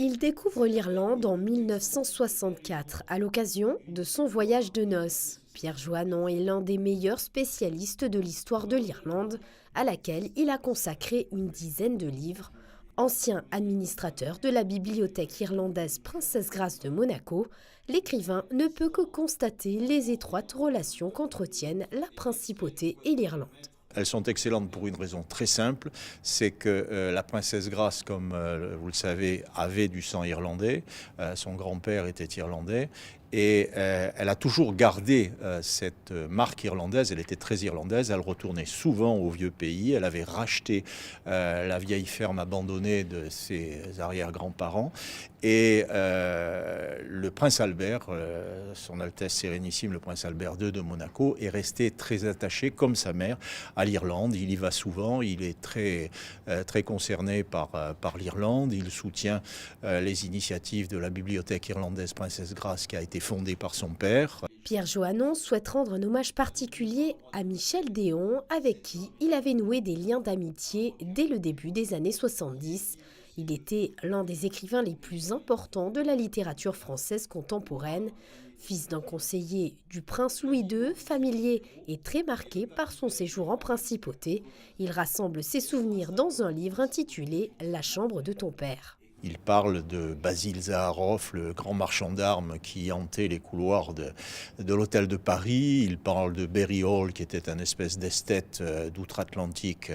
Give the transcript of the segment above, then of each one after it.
Il découvre l'Irlande en 1964 à l'occasion de son voyage de noces. Pierre Joannon est l'un des meilleurs spécialistes de l'histoire de l'Irlande, à laquelle il a consacré une dizaine de livres. Ancien administrateur de la bibliothèque irlandaise Princesse Grace de Monaco, l'écrivain ne peut que constater les étroites relations qu'entretiennent la principauté et l'Irlande. Elles sont excellentes pour une raison très simple, c'est que la princesse Grace, comme vous le savez, avait du sang irlandais, son grand-père était irlandais, et elle a toujours gardé cette marque irlandaise, elle était très irlandaise, elle retournait souvent au vieux pays, elle avait racheté la vieille ferme abandonnée de ses arrière-grands-parents, et le prince Albert, son Altesse Sérénissime, le prince Albert II de Monaco, est resté très attaché, comme sa mère, à l'Irlande. Il y va souvent, il est très concerné par l'Irlande, il soutient les initiatives de la bibliothèque irlandaise Princesse Grace qui a été fondée par son père. Pierre Joannon souhaite rendre un hommage particulier à Michel Déon, avec qui il avait noué des liens d'amitié dès le début des années 70. Il était l'un des écrivains les plus importants de la littérature française contemporaine. Fils d'un conseiller du prince Louis II, familier et très marqué par son séjour en principauté, il rassemble ses souvenirs dans un livre intitulé « La chambre de ton père ». Il parle de Basil Zaharoff, le grand marchand d'armes qui hantait les couloirs de l'hôtel de Paris. Il parle de Berry Hall, qui était un espèce d'esthète d'outre-Atlantique,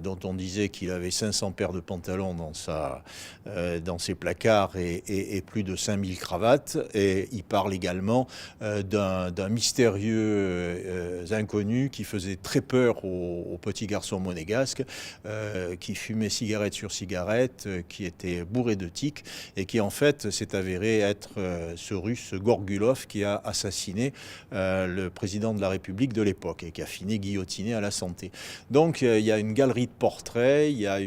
dont on disait qu'il avait 500 paires de pantalons dans ses placards et plus de 5000 cravates. Et il parle également d'un mystérieux inconnu qui faisait très peur aux petits garçons monégasques, qui fumait cigarette sur cigarette, qui était bourré de tiques et qui en fait s'est avéré être ce russe Gorgulov qui a assassiné le président de la République de l'époque et qui a fini guillotiné à la santé. Donc il y a une galerie de portraits, il y a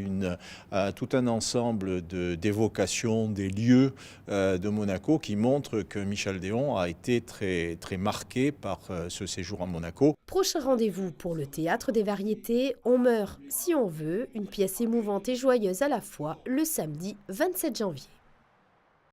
tout un ensemble d'évocations des lieux de Monaco qui montrent que Michel Déon a été très marqué par ce séjour à Monaco. Prochain rendez-vous pour le Théâtre des Variétés, On meurt si on veut, une pièce émouvante et joyeuse à la fois, le samedi 27 janvier.